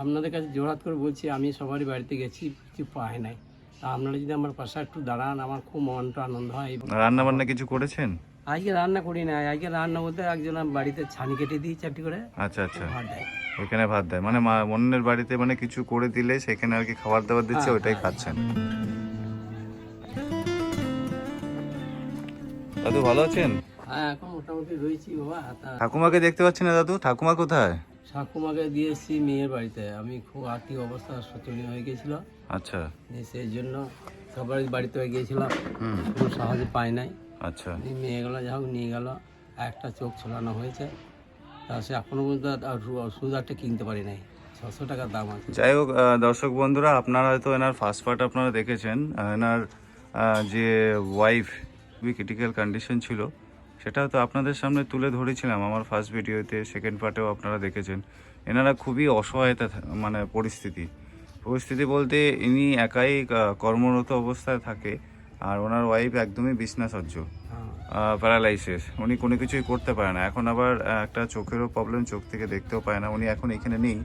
আপনাদের কাছে জোড়হাত করে বলছি, আমি সবারই বাড়িতে গেছি, কিছু পাই নাই। তা আপনারা যদি আমার পাশে একটু দাঁড়ান, আমার খুব মনটা আনন্দ হয়। রান্না বান্না কিছু করেছেন? আজকে রান্না করি না, আজকে রান্না বলতে একজন বাড়িতে ছানি কেটে দিই চারটি করে, আচ্ছা আচ্ছা, ভাত দেয়। ওইখানে ভাত দেয় মানে অন্যের বাড়িতে মানে কিছু করে দিলে সেখানে আর কি খাবার দাবার দিচ্ছে, হ্যাঁ, ওইটাই হ্যাঁ। খাচ্ছেন। দাদু ভালো আছেন? হ্যাঁ, এখন মোটামুটি রয়েছি বাবা। তা ঠাকুমাকে দেখতে পাচ্ছি না দাদু, ঠাকুমা কোথায়? ঠাকুমাকে দিয়ে এসেছি মেয়ের বাড়িতে। আমি খুব আর্থিক অবস্থা শোচনীয় হয়ে গেছিল, আচ্ছা সেই জন্য সবার বাড়িতে হয়ে গিয়েছিলাম, হুম কোনো সাহায্য পাই নাই। আচ্ছা এই মেয়েগুলো যা হোক নিয়ে গেল, একটা চোখ ছোলানো হয়েছে, তা সে এখনো পর্যন্ত আর ওষুধ একটা কিনতে পারি নাই, 600 টাকার দাম আছে। যাই হোক দর্শক বন্ধুরা, আপনারা হয়তো এনার ফার্স্ট পার্ট আপনারা দেখেছেন। এনার যে ওয়াইফ খুবই ক্রিটিক্যাল কন্ডিশন ছিল, সেটা তো আপনাদের সামনে তুলে ধরেছিলাম আমার ফার্স্ট ভিডিওতে। সেকেন্ড পার্টেও আপনারা দেখেছেন। এনারা খুবই অসহায়তা মানে পরিস্থিতি বলতে ইনি একাই কর্মরত অবস্থায় থাকে, আর ওনার ওয়াইফ একদমই বিছনাসজ্জ, হ্যাঁ, প্যারালাইসিস। উনি কোনো কিছুই করতে পারে না। এখন আবার একটা চোখেরও প্রবলেম, চোখ থেকে দেখতেও পায় না। উনি এখন এখানে নেই,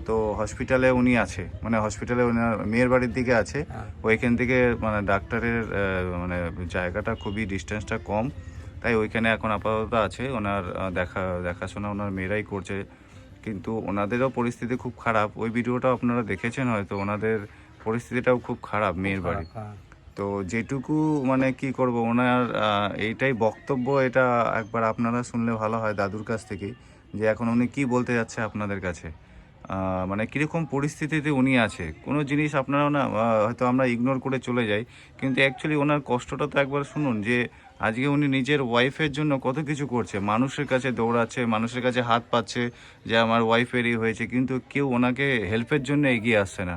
তো হসপিটালে উনি আছে, মানে হসপিটালে ওনার মেয়ের বাড়ির দিকে আছে। হ্যাঁ। ওইখান থেকে মানে ডাক্তারের মানে জায়গাটা খুবই ডিস্টেন্সটা কম, তাই ওইখানে এখন আপাতত আছে। ওনার দেখাশোনা ওনার মেয়েরাই করছে, কিন্তু ওনাদেরও পরিস্থিতি খুব খারাপ। ওই ভিডিওটাও আপনারা দেখেছেন হয়তো, ওনাদের পরিস্থিতিটাও খুব খারাপ মেয়ের বাড়ি। হ্যাঁ, তো যেটুকু মানে কি করব, ওনার এইটাই বক্তব্য, এটা একবার আপনারা শুনলে ভালো হয় দাদুর কাছ থেকে, যে এখন উনি কি বলতে যাচ্ছে আপনাদের কাছে। মানে কীরকম পরিস্থিতিতে উনি আছে, কোনো জিনিস আপনারা না হয়তো আমরা ইগনোর করে চলে যাই, কিন্তু অ্যাকচুয়ালি ওনার কষ্টটা তো একবার শুনুন। যে আজকে উনি নিজের ওয়াইফের জন্য কত কিছু করছে, মানুষের কাছে দৌড়াচ্ছে, মানুষের কাছে হাত পাচ্ছে যে আমার ওয়াইফেরই হয়েছে, কিন্তু কেউ ওনাকে হেল্পের জন্য এগিয়ে আসছে না।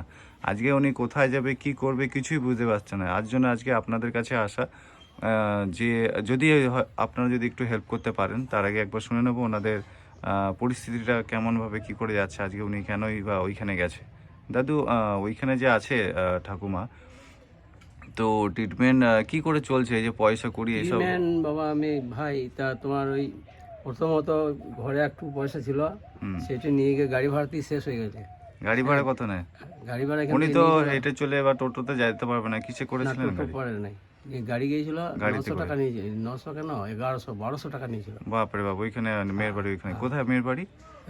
আজকে উনি কোথায় যাবে, কি করবে, কিছুই বুঝতে পারছে না। আজ জন্য আজকে আপনাদের কাছে আসা, যে যদি আপনারা যদি একটু হেল্প করতে পারেন। তার আগে একবার শুনে নেবো ওনাদের পরিস্থিতিটা কেমনভাবে কি করে যাচ্ছে, আজকে উনি কেনই বা ওইখানে গেছে। দাদু, ওইখানে যে আছে ঠাকুমা, তো ট্রিটমেন্ট কি করে চলছে, এই যে পয়সা করি এইসব? ট্রিটমেন্ট বাবা, আমি ভাই, তা তোমার ওই প্রথমত ঘরে একটু পয়সা ছিল, হুম, সেটা নিয়ে গিয়ে গাড়ি ভাড়াতেই শেষ হয়ে গেছে। গাড়ি ভাড়া কত নেয়? গাড়ি ভাড়া এখান উনি থেকে তো নিয়ে গেল, হেঁটে চলে এবার টোটোতে যেতে পারবে না, কিসে না করেছিলেন টোটো গাড়ি? পরে নাই, এই গাড়ি গিয়েছিল গাড়িতে 900 করে? টাকা নিয়েছে, 900 কেন, 1100 1200 টাকা নিয়েছিল। বাপরে বাপ, ওইখানে মেয়ের বাড়ি ওইখানে? কোথায় মেয়ের বাড়ি?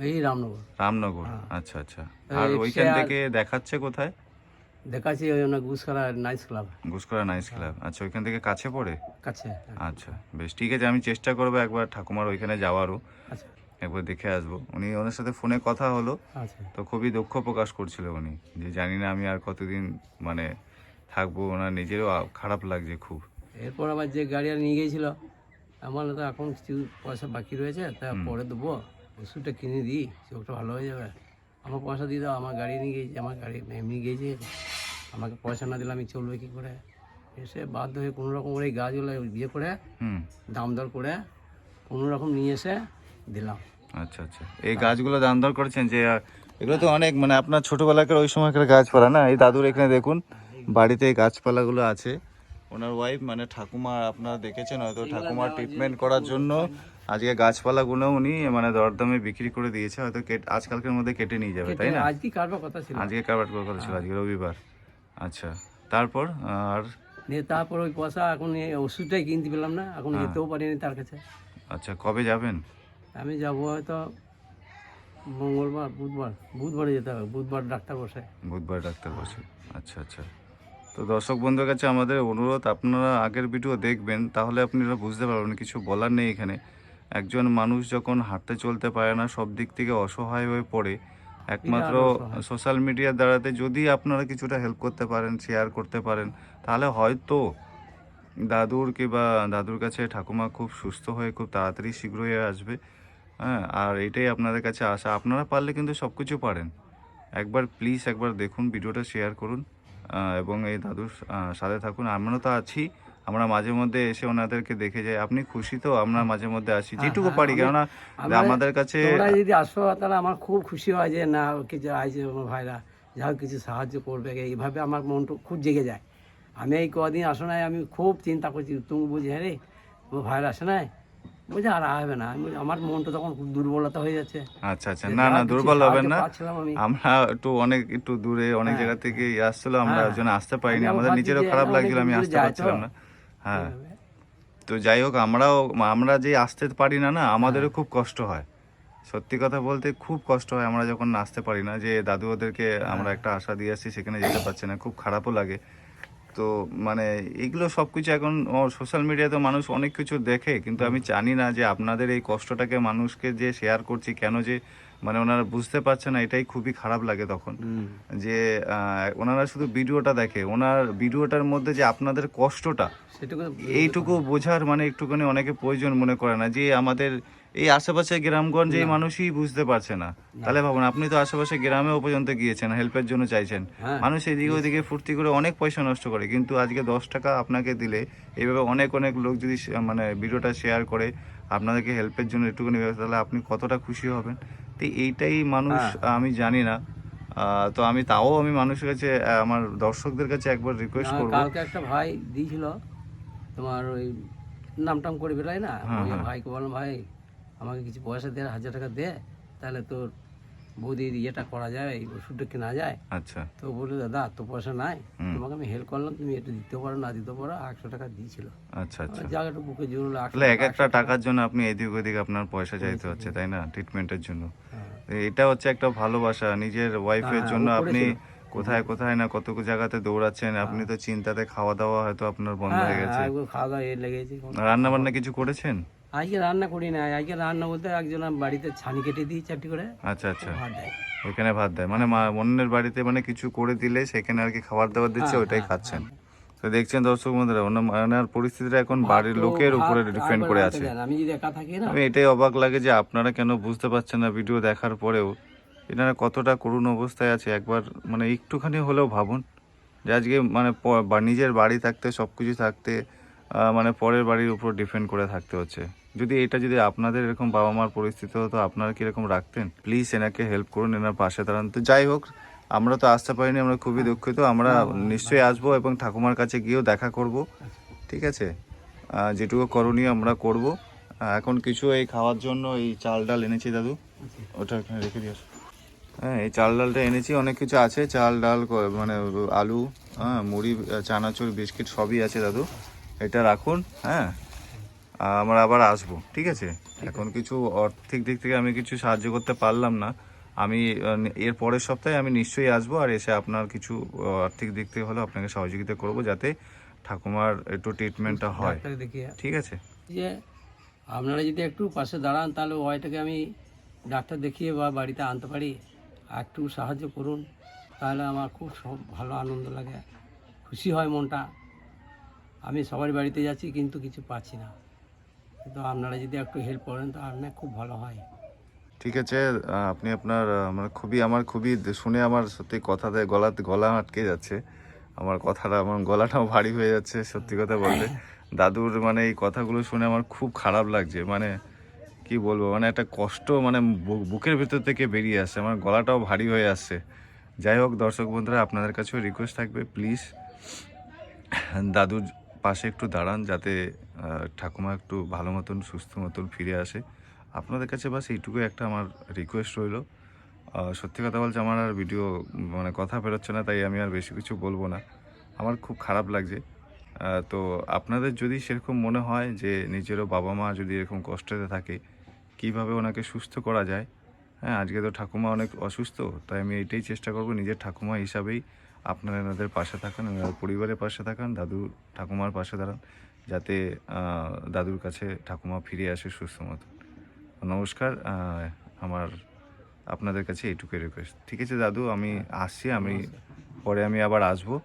এই রামনগর। রামনগর। হ্যাঁ। আচ্ছা আচ্ছা। আর ওইখান থেকে দেখাচ্ছে কোথায়? দেখাচ্ছি ওই জন্য Guskara nice club ঘুষকরা nice club. আচ্ছা, ওইখান থেকে কাছে পড়ে? কাছে। আচ্ছা বেশ, ঠিক আছে, আমি চেষ্টা করবো একবার ঠাকুমার ওইখানে যাওয়ারও, আচ্ছা একবার দেখে আসবো। উনি ওনার সাথে ফোনে কথা হলো, আচ্ছা। তো খুবই দুঃখ প্রকাশ করছিল উনি, যে জানি না আমি আর কতদিন মানে থাকবো। ওনার নিজেরও খারাপ লাগছে খুব। এরপর আবার যে গাড়ি আর নিয়ে গিয়েছিল, আমার তো এখন কিছু পয়সা বাকি রয়েছে, তা পরে দেবো, ওষুধটা কিনে দিই, চোখটা ভালো হয়ে যাবে, আমার পয়সা দিয়ে দাও। আমার গাড়ি নিয়ে গিয়েছি, আমার গাড়ি এমনি গিয়েছে, আমাকে পয়সা না দিলে আমি চলবে কী করে। এসে বাধ্য হয়ে কোনো রকম করে এই গাছগুলো ইয়ে করে হুম, দাম দর করে কোনো রকম নিয়ে এসে দিলাম। আচ্ছা আচ্ছা। এই গাছগুলো দাম দর করেছেন যে এগুলো তো অনেক মানে আপনার ছোটবেলাকার ওই সময়কার গাছপালা না? এই দাদুর এখানে দেখুন বাড়িতে এই গাছপালাগুলো আছে। ওনার ওয়াইফ মানে ঠাকুমা, আপনারা দেখেছেন হয়তো, ঠাকুমার ট্রিটমেন্ট করার জন্য আজকে গাছপালাগুলো উনি মানে দরদামে বিক্রি করে দিয়েছে, হয়তো আজকালকের মধ্যে কেটে নিয়ে যাবে, তাই না? আজকে কাটবার কথা ছিল, আজকে কারবার করার কথা ছিল, আজকে রবিবার। আচ্ছা, তারপর আর? দিয়ে তারপর ওই পয়সা এখন এই ওষুধটাই কিনতে পেলাম না, এখন যেতেও পারিনি তার কাছে। আচ্ছা, কবে যাবেন? আমি যাবো হয়তো মঙ্গলবার বুধবারে যেতে হবে, বুধবার ডাক্তার বসে। বুধবার ডাক্তার বসে। আচ্ছা আচ্ছা। তো দর্শক বন্ধুর কাছে আমাদের অনুরোধ, আপনারা আগের ভিডিও দেখবেন, তাহলে আপনারা বুঝতে পারবেন। কিছু বলার নেই এখানে। একজন মানুষ যখন হাঁটতে চলতে পারে না, সব দিক থেকে অসহায় হয়ে পড়ে, একমাত্র সোশ্যাল মিডিয়ার দ্বারাতে যদি আপনারা কিছুটা হেল্প করতে পারেন, শেয়ার করতে পারেন, তাহলে হয়তো দাদুর কাছে ঠাকুমা খুব সুস্থ হয়ে খুব তাড়াতাড়ি শীঘ্রই আসবে। হ্যাঁ, আর এটাই আপনাদের কাছে আশা। আপনারা পারলে কিন্তু সব কিছু পারেন। একবার প্লিজ একবার দেখুন, ভিডিওটা শেয়ার করুন, এবং এই দাদুর সাথে থাকুন। আমরা তো আছি, আমরা মাঝে মধ্যে এসে ওনাদেরকে দেখে যাই। আপনি খুশি তো? আমরা মাঝে মধ্যে আসি যেটুকু পারি, কেননা আমাদের কাছে তোমরা যদি আসো তাহলে আমার খুব খুশি হয় যে না কিছু আছে, আমার ভাইরা যা হোক কিছু সাহায্য করবে, এইভাবে আমার মনটা খুব জেগে যায়। আমি এই কদিন আসো নাই, আমি খুব চিন্তা করছি, তুমি বুঝি হ্যাঁ রে তোমার ভাইরা আসে নাই, বলছে আর হবে না। আমি বলি, আমার মনটা তখন খুব দুর্বলতা হয়ে যাচ্ছে। আচ্ছা আচ্ছা, না না, দুর্বল হবেন না। পাচ্ছিলাম আমি। আমরা একটু দূরে অনেক জায়গা থেকে আসছিল, আমরা হ্যাঁ। ওই জন্য আসতে পারিনি, আমি আবার আমাদের ভাবছি নিজেরও যে খারাপ অনেক লাগছিল, আমি দূরে আসতে যায় তো। পারছিলাম না। হ্যাঁ, এইভাবে। তো যাই হোক, আমরা যে আসতে পারি না, আমাদেরও খুব কষ্ট হয়। সত্যি কথা বলতে খুব কষ্ট হয় আমরা যখন আসতে পারি না, যে দাদু ওদেরকে আমরা একটা আশা দিয়ে আসছি, সেখানে যেতে পারছে না, খুব খারাপও লাগে। তো মানে এগুলো সব কিছু এখন সোশ্যাল মিডিয়াতে মানুষ অনেক কিছু দেখে, কিন্তু আমি জানি না যে আপনাদের এই কষ্টটাকে মানুষকে যে শেয়ার করছি কেন, যে মানে ওনারা বুঝতে পারছে না, এটাই খুবই খারাপ লাগে তখন। হুম। যে ওনারা শুধু ভিডিওটা দেখে, ওনার ভিডিওটার মধ্যে যে আপনাদের কষ্টটা, সেটুকু এইটুকু বোঝার মানে একটুখানি অনেকে প্রয়োজন মনে করে না, যে আমাদের এই আশেপাশে গ্রামগঞ্জে এই মানুষই বুঝতে পারছে না। তাহলে ভাবুন, আপনি তো আশেপাশে গ্রামেও পর্যন্ত গিয়েছেন, হেল্পের জন্য চাইছেন, হ্যাঁ। মানুষ এদিকে ওইদিকে ফুর্তি করে অনেক পয়সা নষ্ট করে, কিন্তু আজকে 10 টাকা আপনাকে দিলে এইভাবে অনেক অনেক লোক যদি মানে ভিডিওটা শেয়ার করে আপনাদেরকে হেল্পের জন্য একটুখানি ব্যবস্থা, তাহলে আপনি কতটা খুশি হবেন। তো এইটাই মানুষ, আমি জানি না। তো আমি মানুষের কাছে, আমার দর্শকদের কাছে একবার রিকোয়েস্ট না, করব। কালকে একটা ভাই দিয়েছিল তোমার ওই নামটাম করে বেরোয় না, হ্যাঁ, ওই হ্যাঁ। ভাইকে বললাম, ভাই আমাকে কিছু পয়সা দে, 1000 টাকা দে, তাহলে তোর বৌদির ইয়েটা করা যায়, এই ওষুধটা কেনা যায়। আচ্ছা। তো বললো, দাদা তো পয়সা নাই, হুম। তোমাকে আমি হেল্প করলাম, তুমি একটু দিতে পারো না দিতে পারো। 100 টাকা দিয়েছিল। আচ্ছা আচ্ছা, যাক একটু বুকে জোর হলো, 100 তাহলে এক টাকা, একটা 100 টাকা। টাকার জন্য আপনি এদিক ওদিক আপনার পয়সা চাইতে হচ্ছে, তাই না, ট্রিটমেন্টের জন্য। হ্যাঁ। এটা হচ্ছে একটা ভালোবাসা, নিজের ওয়াইফের হ্যাঁ, জন্য ও আপনি করেছিল। কোথায় কোথায় না কত জায়গাতে দৌড়াচ্ছেন, আপনি তো চিন্তাতে খাওয়া দাওয়া হয়তো আপনার বন্ধ হ্যাঁ, হয়ে গেছে। একবার খাওয়া দাওয়া লেগেছে। রান্না বান্না কিছু করেছেন? আজকে রান্না করি না, আজকে রান্না বলতে একজন বাড়িতে ছানি কেটে দিই 4টি করে, আচ্ছা আচ্ছা, ভাত দেয়। ওইখানে ভাত দেয়, মানে অন্যের বাড়িতে মানে কিছু করে দিলে সেখানে আর কি খাবার দাবার দিচ্ছে, হ্যাঁ, ওইটাই হ্যাঁ, খাচ্ছেন। তো দেখছেন দর্শক বন্ধুরা, ওনার পরিস্থিতিটা এখন ভাত বাড়ির তো লোকের উপরে ভাত ডিপেন্ড একবার করে আনতে আছে। দেন, আমি যদি একা থাকি না। আমি এটাই অবাক লাগে যে আপনারা কেন বুঝতে পারছেন না, ভিডিও দেখার পরেও এনারা কতটা করুণ অবস্থায় আছে। একবার মানে একটুখানি হলেও ভাবুন, যে আজকে মানে নিজের বাড়ি থাকতে সব কিছু থাকতে মানে পরের বাড়ির উপর ডিপেন্ড করে থাকতে হচ্ছে। যদি আপনাদের এরকম বাবা মার পরিস্থিতি হতো, আপনারা কীরকম রাখতেন? প্লিজ এনাকে হেল্প করুন, এনার পাশে দাঁড়ান। তো যাই হোক, আমরা তো আসতে পারিনি, আমরা খুবই দুঃখিত। আমরা নিশ্চয়ই আসবো এবং ঠাকুমার কাছে গিয়েও দেখা করব, ঠিক আছে? যেটুকু করণীয় আমরা করব। এখন কিছু এই খাওয়ার জন্য এই চাল ডাল এনেছি দাদু, ওটা এখানে রেখে দিয়ে আসো। হ্যাঁ, এই চাল ডালটা এনেছি, অনেক কিছু আছে, চাল ডাল মানে আলু, হ্যাঁ, মুড়ি, চানাচুর, বিস্কিট সবই আছে দাদু, এটা রাখুন। হ্যাঁ, আমরা আবার আসবো, ঠিক আছে? এখন কিছু আর্থিক দিক থেকে আমি কিছু সাহায্য করতে পারলাম না, আমি এর পরের সপ্তাহে আমি নিশ্চয়ই আসবো, আর এসে আপনার কিছু আর্থিক দিক থেকে হলেও আপনাকে সহযোগিতা করব, যাতে ঠাকুমার একটু ট্রিটমেন্টটা হয়, ডাক্তার দেখিয়ে ঠিক আছে? যে আপনারা যদি একটু পাশে দাঁড়ান, তাহলে ওইটাকে আমি ডাক্তার দেখিয়ে বা বাড়িতে আনতে পারি। আর একটু সাহায্য করুন, তাহলে আমার খুব ভালো আনন্দ লাগে, খুশি হয় মনটা। আমি সবার বাড়িতে যাচ্ছি কিন্তু কিছু পাচ্ছি না, কিন্তু আপনারা যদি একটু হেল্প করেন তো আপনার খুব ভালো হয়। ঠিক আছে, আপনি আপনার মানে আমার খুবই শুনে আমার সত্যি কথাতে গলা আটকে যাচ্ছে, আমার গলাটাও ভারী হয়ে যাচ্ছে, সত্যি কথা বলতে। দাদুর মানে এই কথাগুলো শুনে আমার খুব খারাপ লাগছে, মানে কি বলবো, মানে একটা কষ্ট মানে বুকের ভেতর থেকে বেরিয়ে আসছে, আমার গলাটাও ভারী হয়ে আসছে। যাই হোক দর্শক বন্ধুরা, আপনাদের কাছেও রিকোয়েস্ট থাকবে, প্লিজ দাদুর পাশে একটু দাঁড়ান, যাতে ঠাকুমা একটু ভালো মতন সুস্থ মতন ফিরে আসে। আপনাদের কাছে বাস এইটুকু একটা আমার রিকোয়েস্ট রইল। সত্যি কথা বলছে, আমার আর ভিডিও মানে কথা বেরোচ্ছে না, তাই আমি আর বেশি কিছু বলবো না, আমার খুব খারাপ লাগছে। তো আপনাদের যদি সেরকম মনে হয় যে নিজেরও বাবা মা যদি এরকম কষ্টতে থাকে, কিভাবে ওনাকে সুস্থ করা যায়। হ্যাঁ, আজকে তো ঠাকুমা অনেক অসুস্থ, তাই আমি এইটাই চেষ্টা করব, নিজের ঠাকুমা হিসাবেই আপনারা এনাদের পাশে থাকান, এনাদের পরিবারের পাশে থাকান, দাদু ঠাকুমার পাশে দাঁড়ান, যাতে দাদুর কাছে ঠাকুমা ফিরে আসে সুস্থ মতো। নমস্কার, আমার আপনাদের কাছে এইটুকুই রিকোয়েস্ট। ঠিক আছে দাদু, আমি আসছি, আমি পরে আবার আসবো।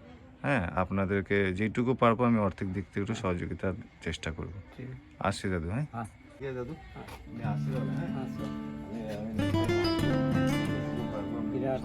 হ্যাঁ, আপনাদেরকে যেটুকু পারবো আমি আর্থিক দিক থেকে একটু সহযোগিতার চেষ্টা করব। আসছি দাদু। হ্যাঁ, ঠিক আছে দাদু, আমি আসছি দাদু। হ্যাঁ, বিরাট